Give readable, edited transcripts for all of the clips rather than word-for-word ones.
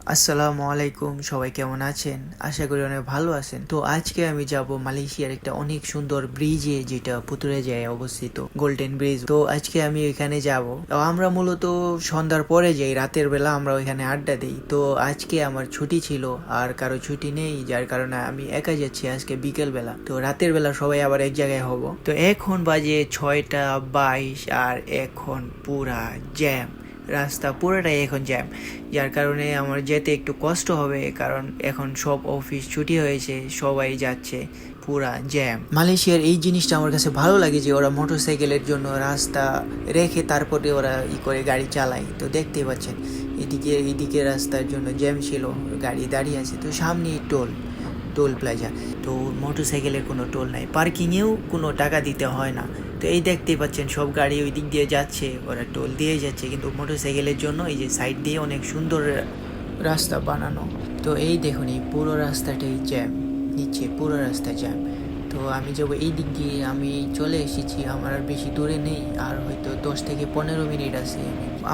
আসসালামু আলাইকুম, সবাই কেমন আছেন? আশা করি অনেক ভালো আছেন। তো আজকে আমি যাব মালয়েশিয়ার একটা অনেক সুন্দর ব্রিজে, যেটা পুতুরাজায়ায় অবস্থিত, গোল্ডেন ব্রিজ। তো আজকে আমি ওইখানে যাব। তো আমরা মূলত সন্ধ্যার পরে যাই, রাতের বেলা আমরা ওইখানে আড্ডা দিই। তো আজকে আমার ছুটি ছিল, আর কারো ছুটি নেই, যার কারণে আমি একা যাচ্ছি আজকে বিকেল বেলা। তো রাতের বেলা সবাই আবার এক জায়গায় হব। তো এখন বাজে 6টা 22, আর এখন পুরা জ্যাম, রাস্তা পুরোটাই এখন জ্যাম। যার কারণে আমার যেতে একটু কষ্ট হবে, কারণ এখন সব অফিস ছুটি হয়েছে, সবাই যাচ্ছে, পুরা জ্যাম। মালয়েশিয়ার এই জিনিসটা আমার কাছে ভালো লাগে, যে ওরা মোটরসাইকেলের জন্য রাস্তা রেখে তারপরে ওরা করে গাড়ি চালায়। তো দেখতেই পাচ্ছেন, এদিকে রাস্তার জন্য জ্যাম ছিল, গাড়ি দাঁড়িয়ে আছে। তো সামনে টোল প্লাজা। তো মোটরসাইকেলের কোনো টোল নাই, পার্কিংয়েও কোনো টাকা দিতে হয় না। তো এই দেখতেই পাচ্ছেন, সব গাড়ি ওই দিক দিয়ে যাচ্ছে, ওরা টোল দিয়ে যাচ্ছে, কিন্তু মোটরসাইকেলের জন্য এই যে সাইড দিয়ে অনেক সুন্দর রাস্তা বানানো। তো এই দেখুন, এই পুরো রাস্তাটাই জ্যাম, নিচে পুরো রাস্তা জ্যাম। তো আমি যাবো এই দিক দিয়ে, আমি চলে এসেছি, আমার আর বেশি দূরে নেই, আর হয়তো 10 থেকে 15 মিনিট আছে।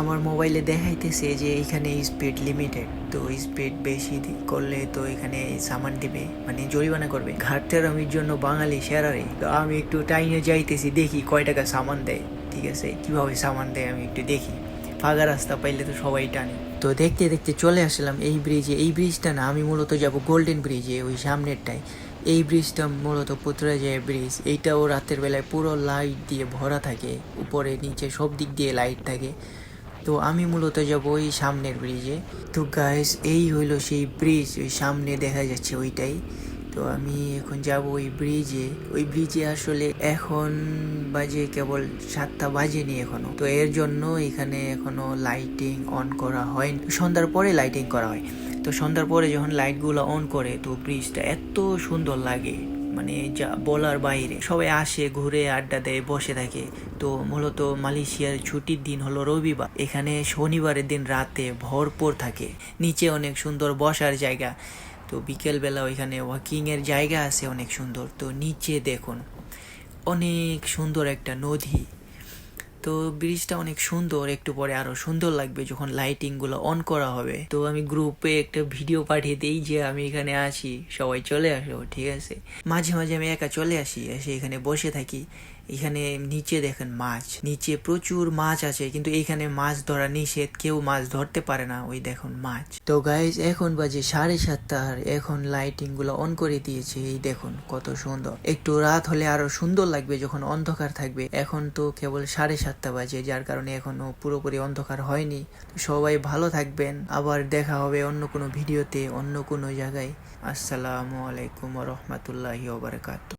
আমার মোবাইলে দেখাইতেছে যে এখানে স্পিড লিমিটেড, তো স্পিড বেশি করলে তো এখানে সামান দিবে, মানে জরিমানা করবে। ঘাটতেরামির জন্য বাঙালি সেরারে। তো আমি একটু টাইনে যাইতেছি, দেখি কয় টাকা সামান দেয়। ঠিক আছে, কিভাবে সামান দেয় আমি একটু দেখি। ফাঁকা রাস্তা পাইলে তো সবাই টানে। তো দেখতে দেখতে চলে আসলাম এই ব্রিজে। এই ব্রিজটা না, আমি মূলত যাব গোল্ডেন ব্রিজে, ওই সামনেরটাই। এই ব্রিজটা মূলত পুতুরাজায়া ব্রিজ। এইটাও রাতের বেলায় পুরো লাইট দিয়ে ভরা থাকে, উপরে নিচে সব দিক দিয়ে লাইট থাকে। তো আমি মূলত যাব ওই সামনের ব্রিজে। তো গাইস, এই হইলো সেই ব্রিজ, ওই সামনে দেখা যাচ্ছে ওইটাই। তো আমি এখন যাব ওই ব্রিজে। ওই ব্রিজে আসলে এখন বাজে কেবল 7টা বাজেনি এখনো। তো এর জন্য এখানে এখনো লাইটিং অন করা হয়, সন্ধ্যার পরে লাইটিং করা হয়। তো সন্ধ্যার পরে যখন লাইটগুলো অন করে, তো ব্রিজটা এত সুন্দর লাগে, মানে যা বলার বাইরে। সবাই আসে, ঘুরে, আড্ডা দেয়, বসে থাকে। তো মূলত মালয়েশিয়ার ছুটির দিন হলো রবিবার। এখানে শনিবারের দিন রাতে ভরপুর থাকে, নিচে অনেক সুন্দর বসার জায়গা। তো বিকেলবেলা ওইখানে ওয়াকিংয়ের জায়গা আছে অনেক সুন্দর। তো নিচে দেখুন, অনেক সুন্দর একটা নদী। তো ব্রিজটা অনেক সুন্দর, একটু পরে আরো সুন্দর লাগবে যখন লাইটিং গুলো অন করা হবে। তো আমি গ্রুপে একটা ভিডিও পাঠিয়ে দিই যে আমি এখানে আছি, সবাই চলে আসো, ঠিক আছে। মাঝে মাঝে আমি একা চলে আসি, এসে এখানে বসে থাকি। এখানে নিচে দেখেন মাছ, নিচে প্রচুর মাছ আছে, কিন্তু এখানে মাছ ধরা নিষেধ, কেউ মাছ ধরতে পারে না। ওই দেখুন মাছ। তো গাইজ, এখন বাজে 7:30, আর এখন লাইটিং গুলো অন করে দিয়েছে। এই দেখুন কত সুন্দর। একটু রাত হলে আরো সুন্দর লাগবে যখন অন্ধকার থাকবে। এখন তো কেবল 7:30 বাজে, যার কারণে এখনো পুরোপুরি অন্ধকার হয়নি। সবাই ভালো থাকবেন, আবার দেখা হবে অন্য কোনো ভিডিওতে, অন্য কোনো জায়গায়। আসসালামু আলাইকুম ওয়া রাহমাতুল্লাহি ওয়া বারাকাতুহু।